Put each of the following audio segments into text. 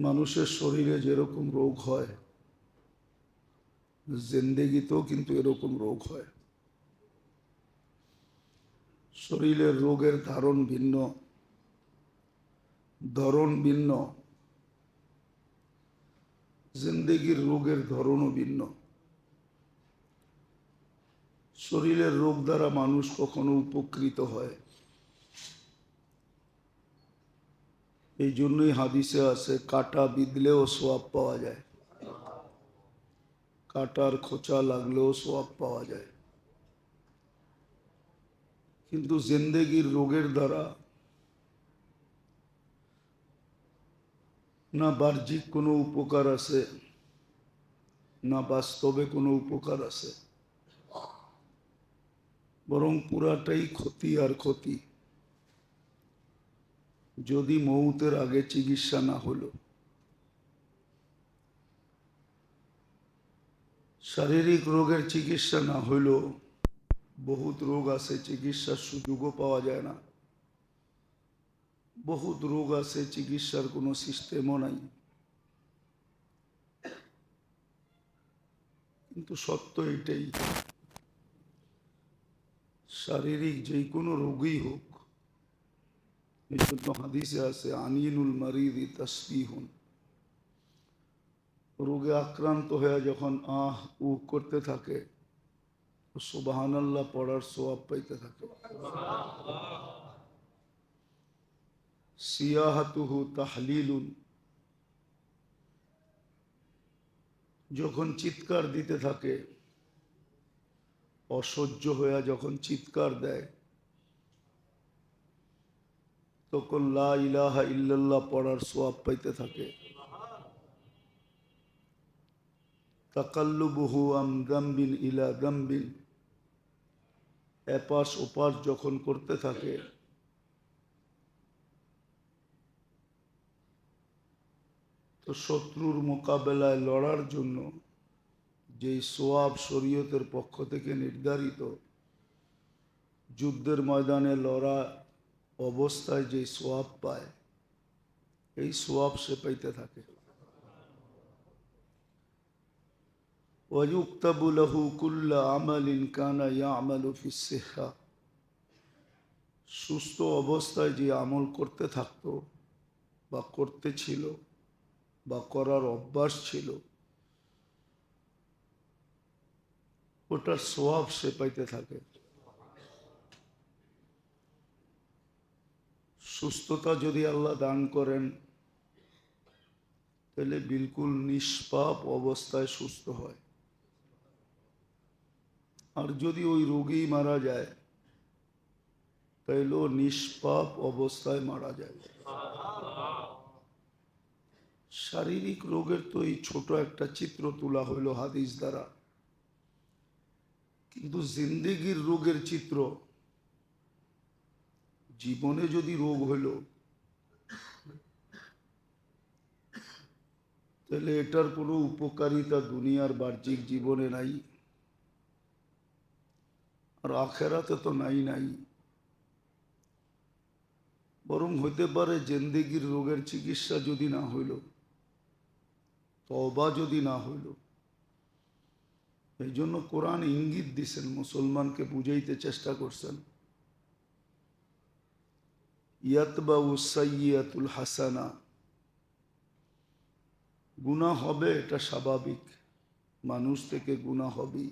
মানুষের শরীরে যেরকম রোগ হয়, জিন্দেগিতেও কিন্তু এরকম রোগ হয়। শরীরের রোগের ধরন ভিন্ন, জিন্দেগির রোগের ধরনও ভিন্ন। শরীরের রোগ দ্বারা মানুষ কখনো উপকৃত হয়, এই জন্যই হাদিসে আছে কাটা বিঁধলেও সোয়াব পাওয়া যায়, কাটার খোঁচা লাগলেও সোয়াব পাওয়া যায়। কিন্তু জিন্দেগির রোগের দ্বারা না বাহ্যিক কোনো উপকার আছে, না বাস্তবে কোনো উপকার আছে, বরং পুরাটাই ক্ষতি আর ক্ষতি। যদি মৌতের আগে চিকিৎসা না হলো, শারীরিক রোগের চিকিৎসা না হইলেও বহুত রোগ আছে চিকিৎসার সুযোগও পাওয়া যায় না, বহুত রোগ আছে চিকিৎসার কোনো সিস্টেমও নাই। কিন্তু সত্য এটাই, শারীরিক যে কোনো রোগই হোক, এই জন্য হাদিসে আছে আনিনুল মারিদি তাসবিহুন, রোগে আক্রান্ত হয়ে যখন আহ উহ করতে থাকে, সুবহানাল্লাহ পড়ার সোয়াব পাইতে থাকে। সিয়াহাতুহু তাহলিলুন, যখন চিৎকার দিতে থাকে, অসহ্য হয়ে যখন চিৎকার দেয়, তখন লা ইলাহা ইল্লাল্লাহ পড়ার সোয়াব পাইতে থাকে। তাকাল্লুবুহু আম দামবিন ইলা দামবিন, এপাশ ওপাশ যখন করতে থাকে, তো শত্রুর মোকাবেলায় লড়ার জন্য যেই সোয়াব শরীয়তের পক্ষ থেকে নির্ধারিত, যুদ্ধের ময়দানে লড়া অবস্থায় যেই সোয়াব পায়, এই সোয়াব সে পাইতে থাকে। ওয়ায়ুক্তাবু লাহু কুল্লা আমালিন কানা ইয়ামালু ফিস সিহ্হা, সুস্থ অবস্থায় যে আমল করতে থাকতো বা করতে ছিল বা করার অভ্যাস ছিল, ওটার সোয়াব সে পাইতে থাকে। সুস্থতা যদি আল্লাহ দান করেন, তাহলে বিলকুল নিষ্পাপ অবস্থায় সুস্থ হয়। আর যদি ওই রোগী মারা যায়, তাইলেও নিষ্পাপ অবস্থায় মারা যায়। শারীরিক রোগের তো এই ছোট একটা চিত্র তোলা হইল হাদিস দ্বারা, কিন্তু জিন্দেগির রোগের চিত্র, জীবনে যদি রোগ হইল, তাহলে এটার কোনো উপকারিতা দুনিয়ার বাহ্যিক জীবনে নাই, আর আখেরাতে তো নাই। বরং হইতে পারে জিন্দেগির রোগের চিকিৎসা যদি না হইল, তওবা যদি না হইল, এই জন্য কোরআন ইঙ্গিত দিছেন, মুসলমানকে বুঝাইতে চেষ্টা করছেন, ইয়াতবাউ সাইয়্যাতুল হাসানা, গুনাহ হবে, এটা স্বাভাবিক, মানুষ থেকে গুনাহ হবেই,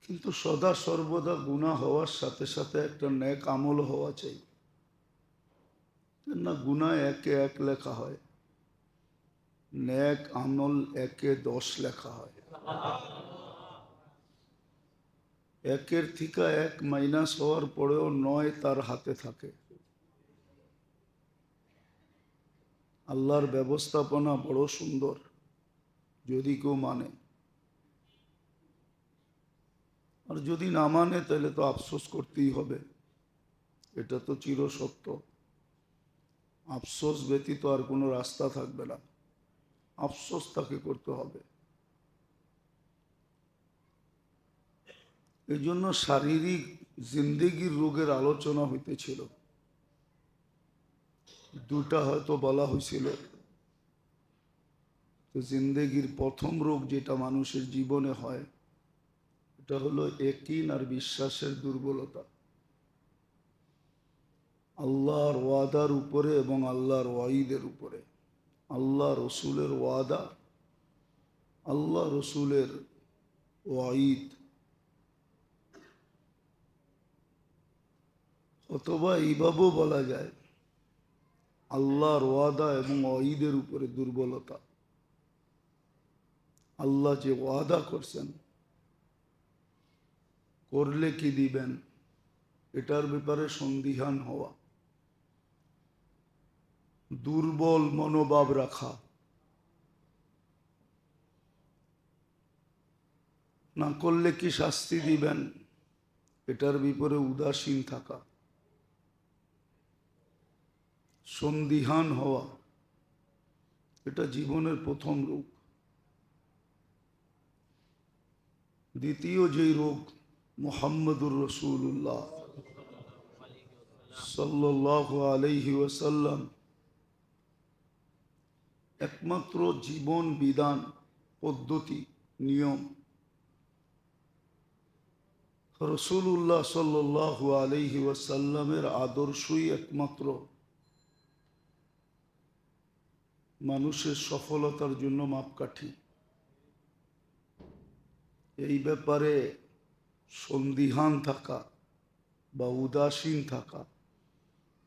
কিন্তু সদা সর্বদা গুনাহ হওয়ার সাথে সাথে একটা নেক আমল হওয়া চাই না। গুনাহ একে এক লেখা হয়, নেক আমল একে 10 লেখা হয়, একের থেকে এক মাইনাস হওয়ার পরেও 9 তার হাতে থাকে। আল্লাহর ব্যবস্থাপনা বড় সুন্দর, যদি কেউ মানে, আর যদি না মানে তাহলে তো আফসোস করতেই হবে, এটা তো চিরসত্য। আফসোস ব্যতীত আর কোনো রাস্তা থাকবে না, আফসোস তাকে করতে হবে। এই জন্য শারীরিক জিন্দেগির রোগের আলোচনা হইতেছিল। দুটা হয়তো বলা হয়েছিল। তো জিন্দেগির প্রথম রোগ যেটা মানুষের জীবনে হয়, এটা হলো ইয়াকিন আর বিশ্বাসের দুর্বলতা আল্লাহর ওয়াদার উপরে এবং আল্লাহর ওয়াইদের উপরে। আল্লাহ রসুলের ওয়াদা, আল্লাহ রসুলের ওয়াইদ, অথবা এইভাবেও বলা যায় আল্লাহর ওয়াদা এবং ওয়াইদের উপরে দুর্বলতা। আল্লাহ যে ওয়াদা করছেন, করলে কি দিবেন, এটার ব্যাপারে সন্দিহান হওয়া, দুর্বল মনোভাব রাখা, না করলে কি শাস্তি দিবেন, এটার ব্যাপারে উদাসীন থাকা, সন্দিহান হওয়া, এটা জীবনের প্রথম রোগ। দ্বিতীয় যেই রোগ, মুহাম্মদুর রাসূলুল্লাহ সাল্লাল্লাহু আলাইহি ওয়াসাল্লাম একমাত্র জীবন বিধান, পদ্ধতি, নিয়ম, রাসূলুল্লাহ সাল্লাল্লাহু আলাইহি ওয়াসাল্লামের আদর্শই একমাত্র মানুষের সফলতার জন্য মাপকাঠি। এই ব্যাপারে সন্দিহান থাকা বা উদাসীন থাকা,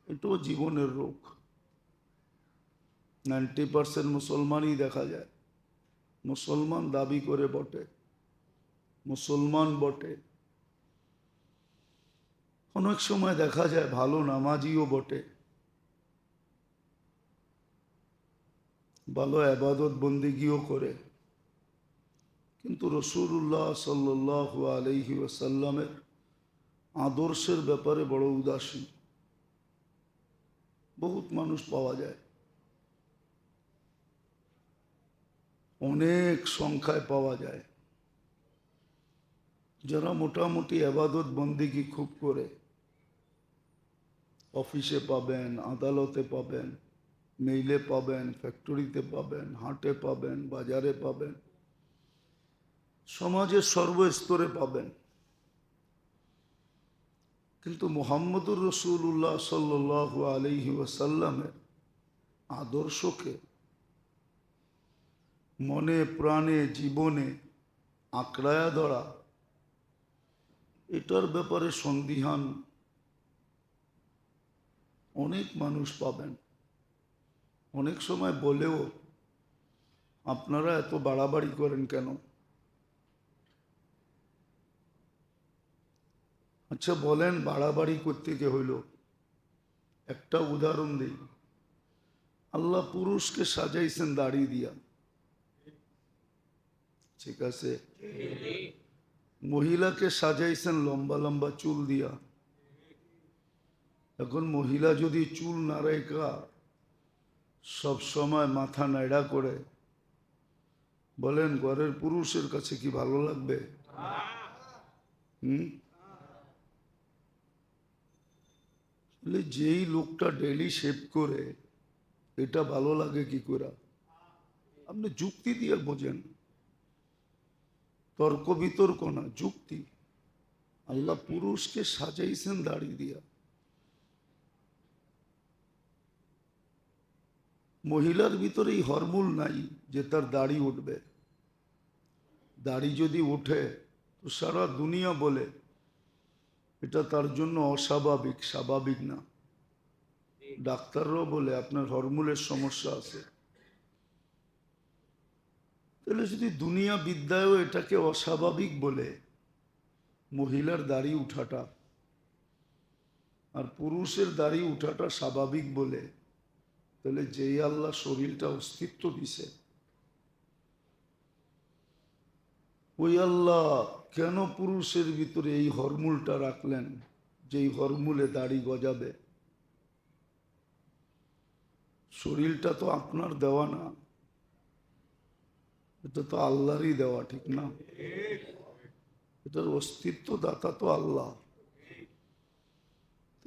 এটাও জীবনের রোগ। 90% মুসলমানই দেখা যায়, মুসলমান দাবি করে বটে, মুসলমান বটে, অনেক সময় দেখা যায় ভালো নামাজিও বটে, ভালো আবাদত বন্দিগিও করে, কিন্তু রাসূলুল্লাহ সাল্লাল্লাহু আলাইহি ওয়াসাল্লামের আদর্শের ব্যাপারে বড় উদাসীন। বহুত মানুষ পাওয়া যায়, অনেক সংখ্যায় পাওয়া যায়, যারা মোটামুটি আবাদত বন্দিগি খুব করে। অফিসে পাবেন, আদালতে পাবেন, মেইলে পাবেন, ফ্যাক্টরিতে পাবেন, হাটে পাবেন, বাজারে পাবেন, সমাজের সর্বস্তরে পাবেন। কিন্তু মুহাম্মদুর রাসূলুল্লাহ সাল্লাল্লাহু আলাইহি ওয়াসাল্লামের আদর্শকে মনে প্রাণে জীবনে আঁকড়ায়া ধরা, এটার ব্যাপারে সন্দিহান অনেক মানুষ পাবেন। অনেক সময় বলেও, আপনারা এত বাড়াবাড়ি করেন কেন? আচ্ছা বলেন, বাড়াবাড়ি করতে কে হইল? একটা উদাহরণ দিই। আল্লাহ পুরুষকে সাজাইছেন দাড়ি দিয়া, ঠিক আছে, মহিলাকে সাজাইছেন লম্বা লম্বা চুল দিয়া। এখন মহিলা যদি চুল না রেখা সব সময় মাথা নাড়া করে, বলেন ঘরের পুরুষের কাছে কি ভালো লাগবে? যেই লোকটা ডেলি শেভ করে, এটা ভালো লাগে কি করে? আপনি যুক্তি দিয়ে বোঝেন, তর্ক বিতর্ক না, যুক্তি। আল্লাহ পুরুষকে সাজাইছেন দাড়ি দিয়া, মহিলার ভিতরে এই হরমোন নাই যে তার দাড়ি উঠবে। দাড়ি যদি ওঠে তো সারা দুনিয়া বলে এটা তার জন্য অস্বাভাবিক, স্বাভাবিক না। ডাক্তাররাও বলে আপনার হরমোনের সমস্যা আছে। তাহলে যদি দুনিয়া বিদ্যায়ও এটাকে অস্বাভাবিক বলে, মহিলার দাড়ি উঠাটা, আর পুরুষের দাড়ি উঠাটা স্বাভাবিক বলে, তাহলে যেই আল্লাহ শরীরটা অস্তিত্ব দিছে, ওই আল্লাহ কেন পুরুষের ভিতরে এই হরমুলটা রাখলেন, যেই হরমুলে দাড়ি গজাবে? শরীরটা তো আপনার দেওয়া না, এটা তো আল্লাহরই দেওয়া, ঠিক না? এটার অস্তিত্ব দাতা তো আল্লাহ।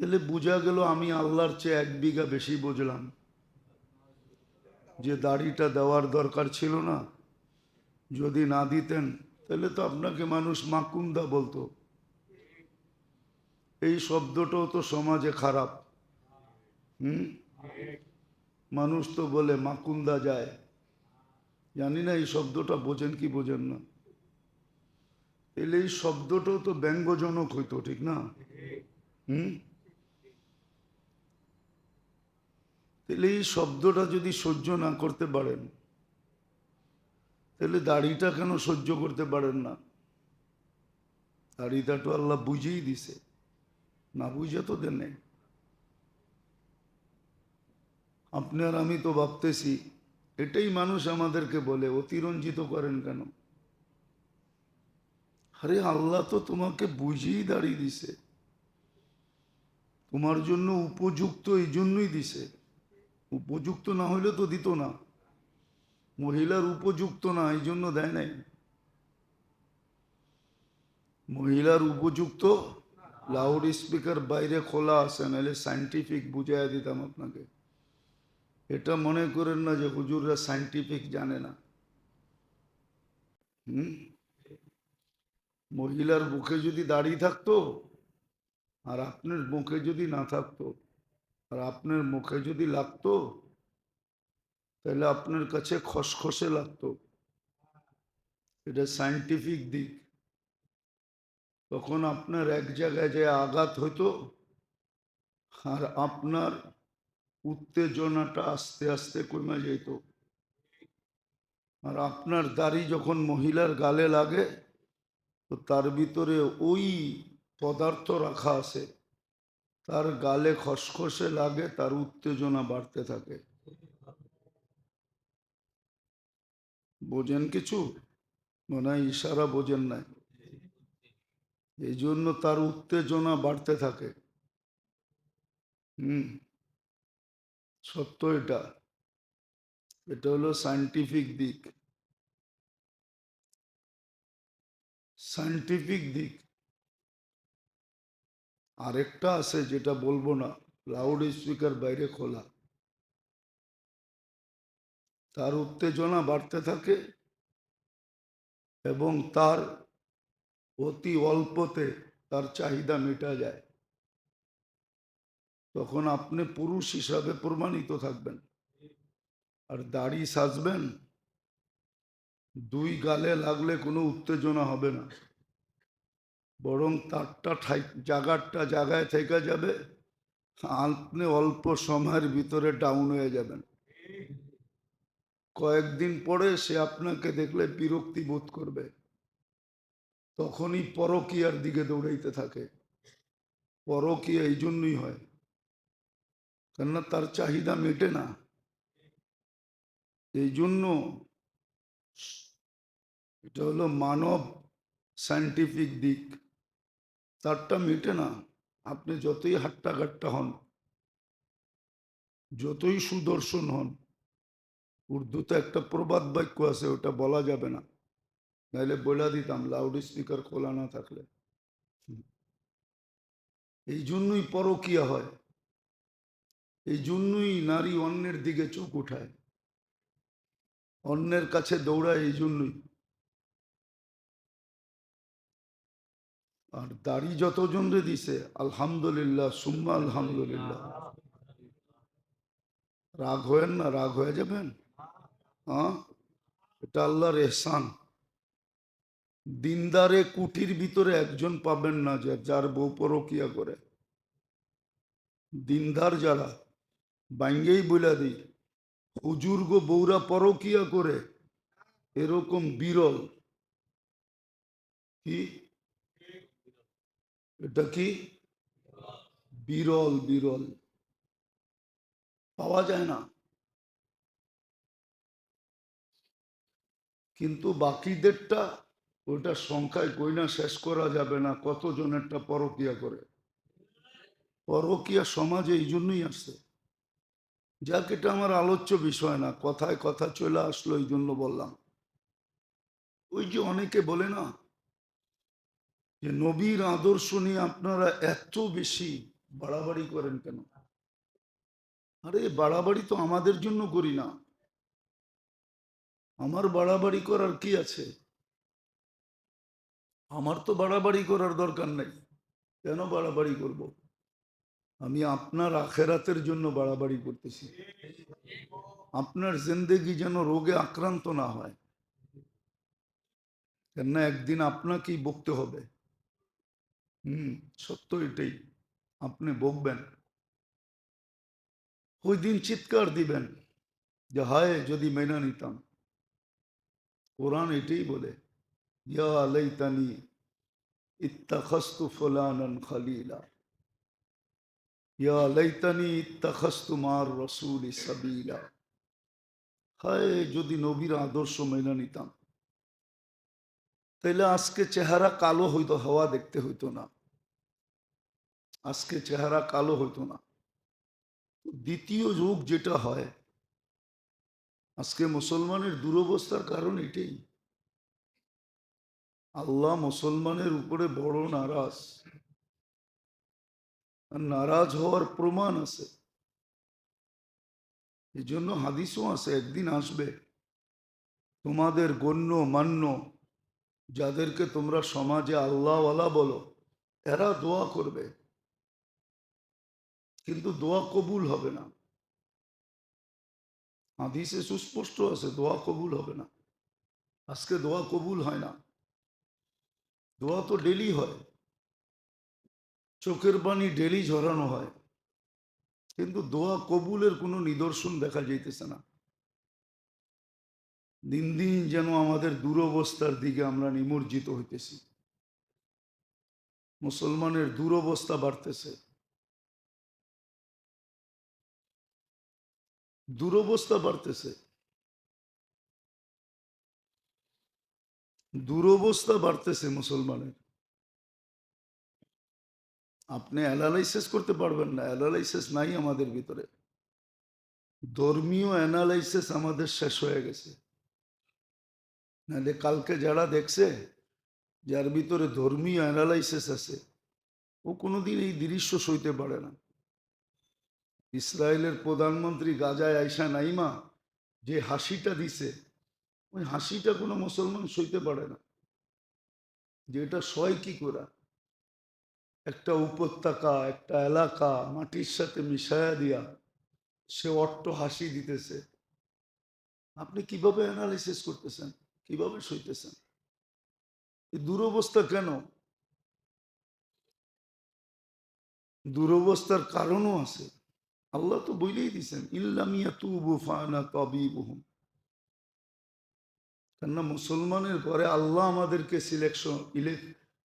তাহলে বোঝা গেল আমি আল্লাহর চেয়ে 1 বিঘা বেশি বুঝলাম যে দাড়িটা দেওয়ার দরকার ছিল না। যদি না দিতেন তাহলে তো আপনাকে মানুষ মাকুন্দা বলতো। এই শব্দটাও তো সমাজে খারাপ। মানুষ তো বলে মাকুন্দা যায়। জানি না এই শব্দটা বোঝেন কি বোঝেন না। তাহলে এই শব্দটাও তো ব্যঙ্গজনক হইতো, ঠিক না? তাহলে এই শব্দটা যদি সহ্য না করতে পারেন তাহলে দাড়িটা কেন সহ্য করতে পারেন না? দাড়িটা তো আল্লাহ বুঝেই দিছে, না বুঝে তো দেন নাই। আপনি আর আমি তো ভাবতেছি, এটাই মানুষ আমাদেরকে বলে অতিরঞ্জিত করেন কেন? আরে আল্লাহ তো তোমাকে বুঝেই দাঁড়িয়ে দিছে, তোমার জন্য উপযুক্ত, এই জন্যই দিছে। উপযুক্ত না হইলে তো দিত না। মহিলার উপযুক্ত না এই জন্য দেয় নাই। মহিলার উপযুক্ত লাউড স্পিকার বাইরে খোলা আছে, নাহলে সাইন্টিফিক বুঝাইয়া দিতাম আপনাকে। এটা মনে করেন না যে হুজুররা সাইন্টিফিক জানে না। মহিলার মুখে যদি দাড়ি থাকতো আর আপনার মুখে যদি না থাকতো, আর আপনার মুখে যদি লাগতো তাহলে আপনার কাছে খসখসে লাগতো। এটা সাইন্টিফিক দিক। তখন আপনার এক জায়গায় যে আঘাত হইতো আর আপনার উত্তেজনাটা আস্তে আস্তে কমে যেত। আর আপনার দাড়ি যখন মহিলার গালে লাগে তো তার ভিতরে ওই পদার্থ রাখা আছে, তার গালে খসখসে লাগে, তার উত্তেজনা বাড়তে থাকে। বোঝেন কিছু? মনে হয় ইশারা বোঝেন নাই। এই জন্য তার উত্তেজনা বাড়তে থাকে। সত্য এটা। এটা হলো সায়েন্টিফিক দিক। সায়েন্টিফিক দিক। আরেকটা আছে যেটা বলবো না, লাউড স্পিকার বাইরে খোলা, তার উত্তেজনা বাড়তে থাকে এবং তার অতি অল্পতে তার চাহিদা মেটা যায়। তখন আপনি পুরুষ হিসাবে প্রমাণিত থাকবেন। আর দাড়ি সাজবেন, 2 গালে লাগলে কোনো উত্তেজনা হবে না, বরং তারটা জায়গায় থেকে যাবে। আপনি অল্প সময়ের ভিতরে ডাউন হয়ে যাবেন। কয়েকদিন পরে সে আপনাকে দেখলে বিরক্তি বোধ করবে, তখনই পরকীয়ার দিকে দৌড়াইতে থাকে। পরকীয়া এই জন্যই হয়, কেননা তার চাহিদা মেটে না। এই জন্য এটা হলো মানব সায়েন্টিফিক দিক। তারটা মেটে না। আপনি যতই হাট্টাঘাট্টা হন, যতই সুদর্শন হন, উর্দুতে একটা প্রবাদ বাক্য আছে, ওটা বলা যাবে না, নাইলে বলে দিতাম লাউড স্পিকার খোলা না থাকলে। এই জন্যই পরকীয়া হয়, এই জন্যই নারী অন্যের দিকে চোখ উঠায়, অন্যের কাছে দৌড়ায়, এই জন্যই। আর দাড়ি যতজন রে দিছে, আলহামদুলিল্লাহ সুম্মা আলহামদুলিল্লাহ। রাগ হয়েন না, রাগ হয়ে যাবেন। হ্যাঁ, এটা আল্লাহর এহসান। দিনদারে কুটির ভিতরে একজন পাবেন না যার বউ পরকিয়া করে। দিনদার যারা, বাইঙ্গেই বলে দিই, হুজুর গো বউরা পরকিয়া করে, এরকম বিরল। কি এটা? কি বিরল? বিরল, পাওয়া যায় না। কিন্তু বাকিদেরটা, ওটা সংখ্যায় কইনা শেষ করা যাবে না কতজনেরটা পরকিয়া করে। পরকিয়া সমাজে এই জন্যই আসছে। যাক, এটা আমার আলোচ্য বিষয় না, কথায় কথা চলে আসলো, এই জন্য বললাম। ওই যে অনেকে বলে না যে নবীর আদর্শ নিয়ে আপনারা এত বেশি বাড়াবাড়ি করেন কেন? আরে বাড়াবাড়ি তো আমাদের জন্য করি না। আমার বাড়াবাড়ি করার কি আছে? আমার তো বাড়াবাড়ি করার দরকার নেই। কেন বাড়াবাড়ি করব? আমি আপনার আখেরাতের জন্য বাড়াবাড়ি করতেছি। আপনার জিন্দেগি যেন রোগে আক্রান্ত না হয়, কেননা একদিন আপনাকেই বকতে হবে। সত্য এটাই। আপনি বকবেন, ওই দিন চিৎকার দিবেন যে হায় যদি মেনে নিতাম। কোরআন এটাই বলে, ইয়া লাইতানি ইত্তাখাযতু ফুলানান খলিলা, ইয়া লাইতানি ইত্তাখাযতু মার রাসূলি সাবিলা। হায় যদি নবীর আদর্শ মেনে নিতাম, তাইলে আজকে চেহারা কালো হইতো, হওয়া দেখতে হইতো না। আজকে চেহারা কালো হইতো না। দ্বিতীয় যুগ যেটা হয়, আজকে মুসলমানের দুরবস্থার কারণ এটাই। আল্লাহ মুসলমানের উপরে বড় নারাজ, আর নারাজ হওয়ার প্রমাণ আছে। এই জন্য হাদিসও আছে, একদিন আসবে তোমাদের গণ্য মান্য যাদেরকে তোমরা সমাজে আল্লাহওয়ালা বলো, এরা দোয়া করবে, কিন্তু দোয়া কবুল হবে না। হাদিসে সুস্পষ্ট আছে, দোয়া কবুল হবে না। আজকে দোয়া কবুল হয় না। দোয়া তো ডেলি হয়, চোখের পানি ডেলি ঝরানো হয়, কিন্তু দোয়া কবুলের কোনো নিদর্শন দেখা যাইতেছে না। দিন দিন যেন আমাদের দুরবস্থার দিকে আমরা নিমজ্জিত হইতেছি। মুসলমানের দুরবস্থা বাড়তেছে, দুরবস্থা বাড়তেছে, দুরবস্থা বাড়তেছে মুসলমানের। আপনি অ্যানালাইসিস করতে পারবেন না, অ্যানালাইসিস নাই আমাদের ভিতরে। ধর্মীয় অ্যানালাইসিস আমাদের শেষ হয়ে গেছে। নাহলে কালকে যারা দেখছে, যার ভিতরে ধর্মীয় অ্যানালাইসিস আছে, ও কোনোদিন এই দৃশ্য সইতে পারে না। ইসরায়েলের প্রধানমন্ত্রী গাজায় আয়সা নাইমা যে হাসিটা দিছে, ওই হাসিটা কোনো মুসলমান সইতে পারে না। যে এটা সয় কি করে? একটা উপত্যকা, একটা এলাকা মাটির সাথে মিশায়া দিয়া সে অট্ট হাসি দিতেছে। আপনি কিভাবে অ্যানালিসিস করতেছেন? কিভাবে সইতেছেন? এই দুরবস্থা কেন? দুরবস্থার কারণও আছে। আল্লাহ তো বলেই দিছেন, ইল্লাম ইয়াতুবু ফাআনা তাবিবুহুম। কেননা মুসলমানের ঘরে আল্লাহ আমাদেরকে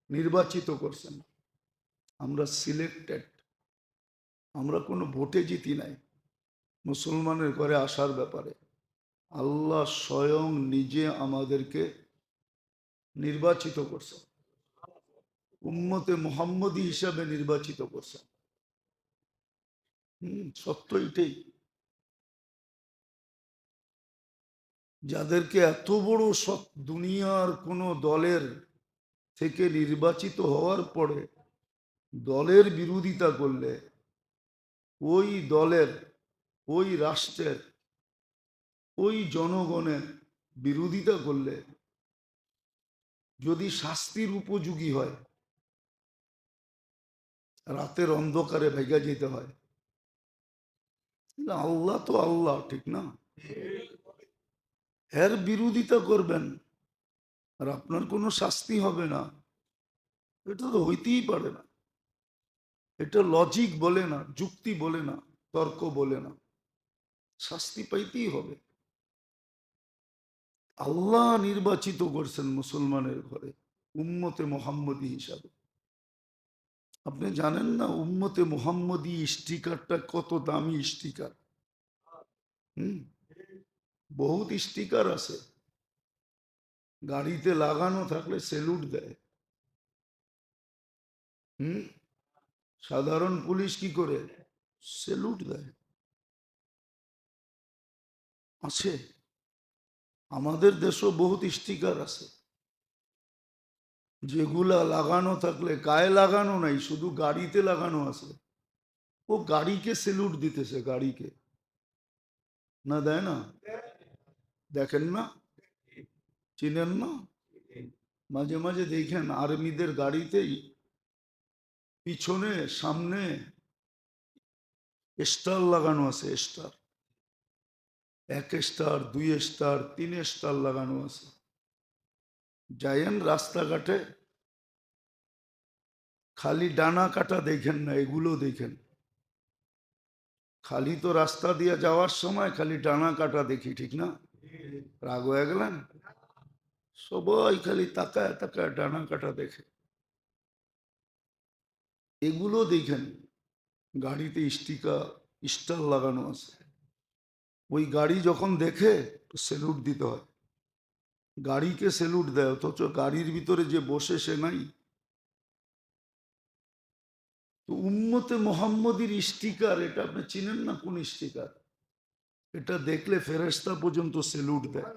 নির্বাচিত করছেন। আমরা সিলেক্টেড, আমরা কোনো ভোটে জিতি নাই মুসলমানের ঘরে আসার ব্যাপারে। আল্লাহ স্বয়ং নিজে আমাদেরকে নির্বাচিত করছেন, উম্মতে মুহাম্মদী হিসাবে নির্বাচিত করছেন। সত্য এটাই। যাদেরকে এত বড় দুনিয়ার কোন দলের থেকে নির্বাচিত হওয়ার পরে দলের বিরোধিতা করলে, ওই দলের, ওই রাষ্ট্রের, ওই জনগণের বিরোধিতা করলে যদি শাস্তির উপযোগী হয়, রাতের অন্ধকারে ভেগা যেতে হয়। আল্লাহ তো আল্লাহ, ঠিক না? এর বিরোধিতা করবেন আর আপনার কোনো শাস্তি হবে না, এটা তো হইতেই পারে না। এটা লজিক বলে না, যুক্তি বলে না, তর্ক বলে না। শাস্তি পাইতেই হবে। আল্লাহ নির্বাচিত করছেন মুসলমানের ঘরে উম্মতে মুহাম্মদী হিসাবে। আপনি জানেন না উম্মতে মুহাম্মদী স্টিকারটা কত দামি স্টিকার? বহুত স্টিকার আছে, গাড়িতে লাগানো থাকলে সেলুট দেয়। সাধারণ পুলিশ কি করে? সেলুট দেয়। আছে, আমাদের দেশও বহুত স্টিকার আছে, যেগুলা লাগানো থাকলে, গায়ে লাগানো নাই, শুধু গাড়িতে লাগানো আছে। ও গাড়িকে সেলুট দিতেছে, গাড়িকে। না দেয় না? দেখেন না? চিনেন না? মাঝে মাঝে দেখেন আর্মিদের গাড়িতেই পিছনে সামনে স্টার লাগানো আছে, স্টার। 1 স্টার, 2 স্টার, 3 স্টার লাগানো আছে। যাইয়েন রাস্তাঘাটে, খালি ডানা কাটা দেখেন না, এগুলো দেখেন। খালি তো রাস্তা দিয়ে যাওয়ার সময় খালি ডানা কাটা দেখি, ঠিক না? রাগ হয়ে গেলেন? সবাই খালি তাকায় তাকায় ডানা কাটা দেখে। এগুলো দেখেন গাড়িতে স্টার লাগানো আছে। ওই গাড়ি যখন দেখে সেলুট দিতে হয়, গাড়িকে সেলুট দেয়, অথচ গাড়ির ভিতরে যে বসে সে নাই। তো উম্মতে মোহাম্মদীর স্টিকার, এটা আপনি চিনেন না কোন স্টিকার? এটা দেখলে ফেরেশতা পর্যন্ত সেলুট দেয়।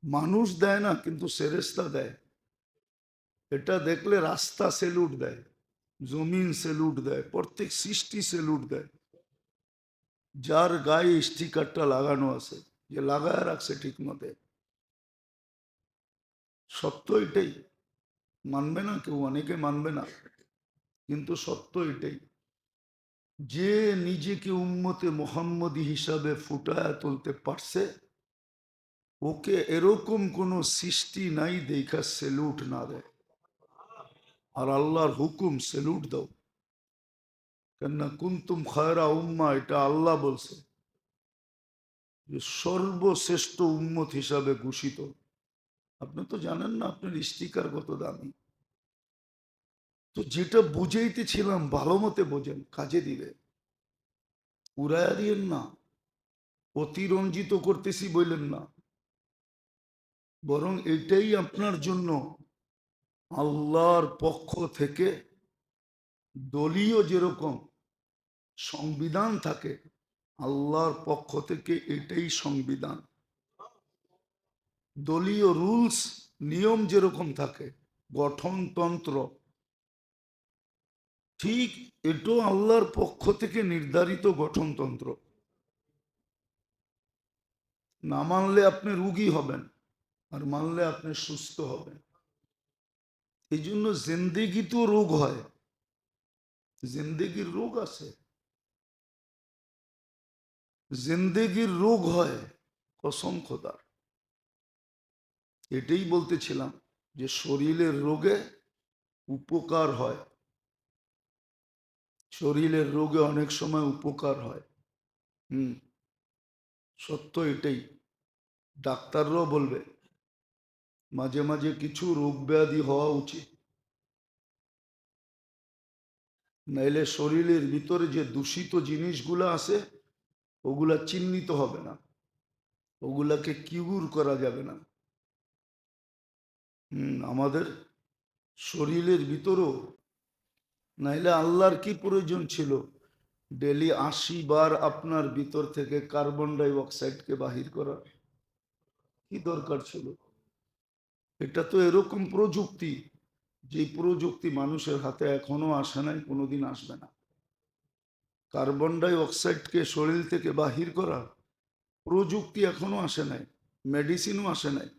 মানুষ দেয় না, কিন্তু ফেরেশতা দেয়। এটা দেখলে রাস্তা সেলুট দেয়, জমিন সেলুট দেয়, প্রত্যেক সৃষ্টি সেলুট দেয়। যার গায়ে স্টিকারটা লাগানো আছে, যে লাগায় রাখছে ঠিক মতে। সত্য এটাই, মানবে না কেউ, অনেকে মানবে না, কিন্তু সত্য এটাই। যে নিজেকে উম্মতে মোহাম্মদী হিসাবে ফুটায় তুলতে পারছে, ওকে এরকম কোন সৃষ্টি নাই দেখা সেলুট না দেয়। আর আল্লাহর হুকুম সেলুট দাও, কেননা কুনতুম খায়রা উম্মা, এটা আল্লাহ বলছে যে সর্বশ্রেষ্ঠ উম্মত হিসাবে ঘোষিত। আপনি তো জানেন না আপনার স্টিকার কত দামি। তো যেটা বুঝাইতেছিলাম ভালো মতে বোঝেন, কাজে দিবে, উড়াইয়া দিয়েন না। অতিরঞ্জিত করতেছি বললেন না, বরং এটাই আপনার জন্য আল্লাহর পক্ষ থেকে দলীয় যেরকম সংবিধান থাকে, আল্লাহর পক্ষ থেকে এটাই সংবিধান। দলীয় রুলস নিয়ম যেরকম থাকে, গঠনতন্ত্র, ঠিক এটাও আল্লাহর পক্ষ থেকে নির্ধারিত গঠনতন্ত্র। না মানলে আপনি রোগী হবেন, আর মানলে আপনি সুস্থ হবেন। এই জন্য জিন্দেগিতেও রোগ হয়, জিন্দেগির রোগ আছে, জিন্দেগির রোগ হয়, কসম খোদার। এটাই বলতেছিলাম যে শরীরের রোগে উপকার হয়, শরীরের রোগে অনেক সময় উপকার হয়। হুম, সত্য এটাই। ডাক্তাররাও বলবে মাঝে মাঝে কিছু রোগ ব্যাধি হওয়া উচিত, নাইলে শরীরের ভিতরে যে দূষিত জিনিসগুলো আছে ওগুলা চিহ্নিত হবে না, ওগুলাকে কিউর করা যাবে না। আমাদের শরীরের ভিতরেও, নাইলে আল্লাহর কি প্রয়োজন ছিল ডেলি 80 বার আপনার ভিতর থেকে কার্বন ডাই অক্সাইডকে বাহির করার? কি দরকার ছিল? এটা তো এরকম প্রযুক্তি, যে প্রযুক্তি মানুষের হাতে এখনো আসে নাই, কোনোদিন আসবে না। কার্বন ডাই অক্সাইডকে শরীর থেকে বাহির করা প্রযুক্তি এখনো আসে নাই, মেডিসিনও আসে নাই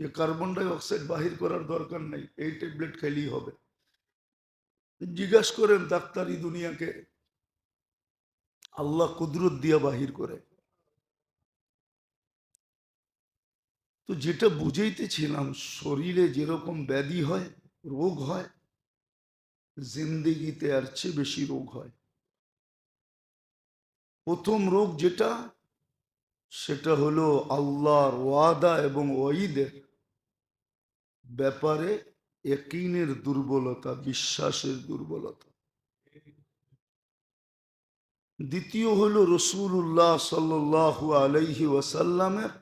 যে কার্বন ডাই অক্সাইড বাহির করার দরকার নেই, এই ট্যাবলেট খেলেই হবে। জিজ্ঞাসা করেন ডাক্তারি দুনিয়াকে, আল্লাহ কুদরত দিয়া বাহির করে। তো যেটা বুঝাইতেছিলাম, শরীরে যেরকম ব্যাধি হয়, রোগ হয়, জিন্দেগিতে আর চেয়ে বেশি রোগ হয়। প্রথম রোগ যেটা, সেটা হলো আল্লাহর ওয়াদা এবং ওয়াইদের ব্যাপারে ইয়াকিনের দুর্বলতা, বিশ্বাসের দুর্বলতা। দ্বিতীয় হলো রাসূলুল্লাহ সাল্লাল্লাহু আলাইহি ওয়াসাল্লামের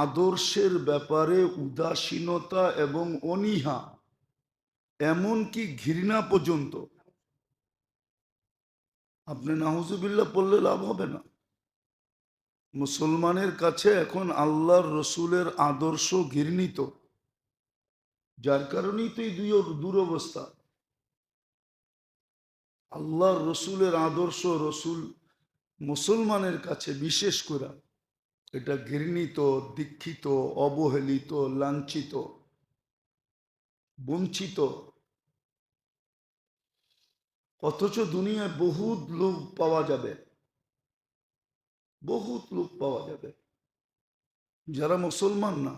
আদর্শের ব্যাপারে উদাসীনতা এবং অনীহা, এমনকি ঘৃণা পর্যন্ত। আপনি নাউজুবিল্লাহ পড়লে লাভ হবে না। মুসলমানের কাছে এখন আল্লাহর রসুলের আদর্শ ঘৃণিত, যার কারণেই তো এই দুরবস্থা। আল্লাহর রসুলের আদর্শ রসুল মুসলমানের কাছে বিশেষ করে এটা ঘৃণিত, দীক্ষিত, অবহেলিত, লাঞ্ছিত, বঞ্চিত। অথচ দুনিয়ায় বহুত লোক পাওয়া যাবে, বহুত লোক পাওয়া যাবে যারা মুসলমান না,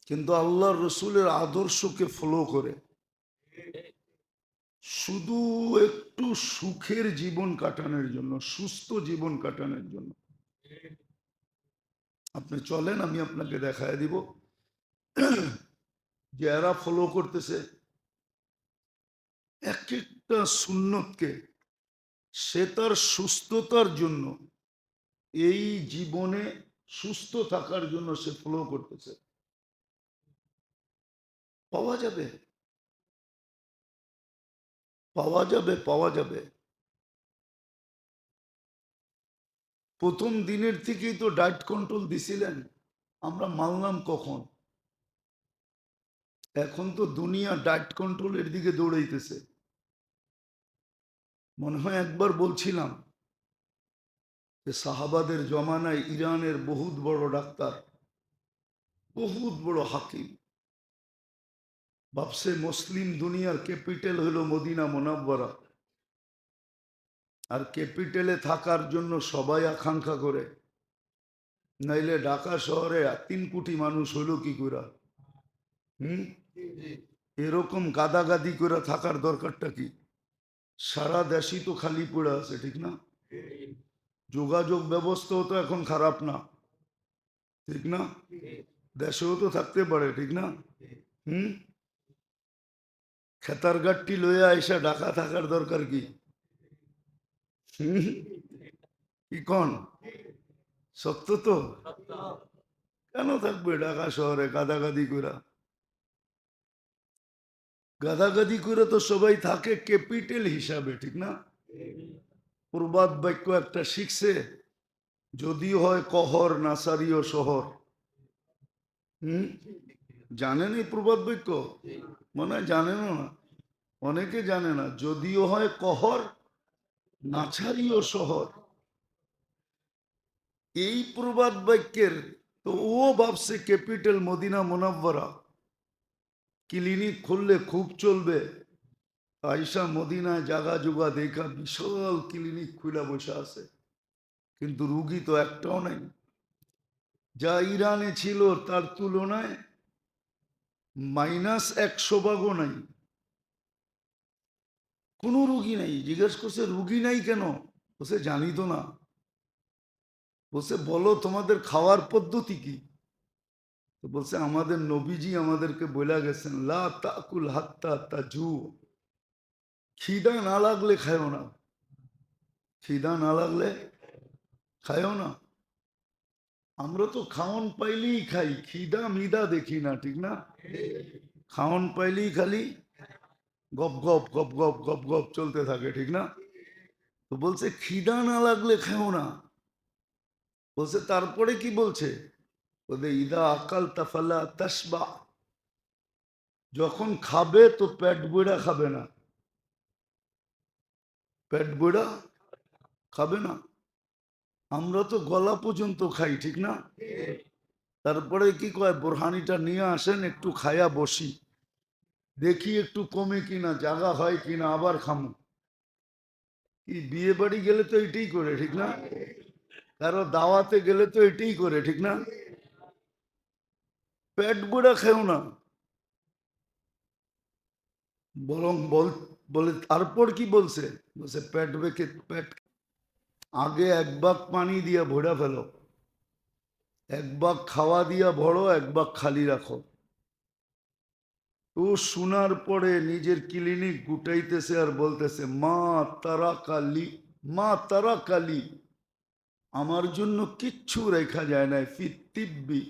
কিন্তু আল্লাহর রসুলের আদর্শকে ফলো করে শুধু একটু সুখের জীবন কাটানোর জন্য, সুস্থ জীবন কাটানোর জন্য। আপনি চলেন, আমি আপনাকে দেখায় দিব যে এরা ফলো করতেছে এক একটা সুন্নতকে, সে তার সুস্থতার জন্য, এই জীবনে সুস্থ থাকার জন্য সে ফলো করতেছে। পাওয়া যাবে, পাওয়া যাবে, পাওয়া যাবে। প্রথম দিনের থেকেই তো ডায়েট কন্ট্রোল দিছিলেন, আমরা মানলাম কখন? এখন তো দুনিয়া ডায়েট কন্ট্রোলের দিকে দৌড়াইতেছে। মনে হয় একবার বলছিলাম যে সাহাবাদের জমানায় ইরানের বহুত বড় ডাক্তার, বহুত বড় হাকিম, ভাবছে মুসলিম দুনিয়ার ক্যাপিটাল হলো মদিনা মুনাওয়ারা, আর ক্যাপিটালে থাকার জন্য সবাই আকাঙ্ক্ষা করে, নাইলে ঢাকা শহরে 3 কোটি মানুষ হইল কি করে? এরকম গাদাগাদি করে থাকার দরকারটা কি? সারা দেশই তো খালি পড়ে আছে, ঠিক না? যোগাযোগ ব্যবস্থাও তো এখন খারাপ না, ঠিক না? দেশেও তো থাকতে পারে, ঠিক না? খেতার গাঠটি লইয়া এসে ঢাকা থাকার দরকার কি? কি কন? সত্য তো। কেন থাকবে ঢাকা শহরে গাদাগাদি করে? গাদাগাদি করে তো সবাই থাকে ক্যাপিটাল হিসাবে, ঠিক না? প্রবাদ বাক্য একটা শিখছে, যদিও হয় কহর নাসারীয় শহর। জানেন এই প্রবাদ বাক্য? মনে হয় জানেনও না, অনেকে জানে না। যদিও হয় কহর নাছারীয় শহর, এই প্রবাদ বাক্যের তো ও ভাবছে ক্যাপিটাল মদিনা মুনাওয়ারা, ক্লিনিক খুললে খুব চলবে। আয়সা মদিনায় জাগা জুগা দেখা বিশাল ক্লিনিক খুলে বসে আছে, কিন্তু রুগী তো একটাও নাই। যা ইরানে ছিল তার তুলনায় -100 ভাগও নাই, কোনো রুগী নাই। জিজ্ঞেস করছে রুগী নাই কেন? বলছে জানি তো না। বলছে বলো তোমাদের খাওয়ার পদ্ধতি কি? তো বলছে আমাদের নবীজি আমাদেরকে বলে গেছেন, লা তাকুল হাত্তা তাজু, খিদা না লাগলে খায়ও না, খিদা না লাগলে খায়ও না। আমরা তো খাওন পাইলেই খাই, খিদা মিদা দেখি না, ঠিক না? খাওন পাইলেই খালি গপ গপ গপ গপ গপ গপ চলতে থাকে, ঠিক না? তো বলছে খিদা না লাগলে খাও না। বলছে তারপরে কি বলছে? ওদের ইদা আকাল তাফালা তাসবা, যখন খাবে তো পেট বইড়া খাবে না, পেট বইড়া খাবে না। আমরা তো গলা পর্যন্ত খাই, ঠিক না? তারপরে কি কয়, বোরহানিটা নিয়ে আসেন, একটু খায়া বসি, দেখি একটু কমে কিনা, জাগা হয় কিনা, আবার খামো। কি বিয়ে বাড়ি গেলে তো এটাই করে, ঠিক না? কারো দাওয়াতে গেলে তো এটাই করে, ঠিক না? পেট বইড়া খেও না, বরং বলে তারপর কি বলছে? বলছে পেট বেঁকে পেট আগে 1 বাগ পানি দিয়া ভরা ফেলো, 1 বাগ খাওয়া দিয়া ভরো, 1 বাগ খালি রাখো। ও শোনার পরে নিজের ক্লিনিক গুটাইতেছে আর বলতেছে, মা তারা কালি, মা তারা কালি, আমার জন্য কিচ্ছু রেখা যায় না, ফি তিব্বি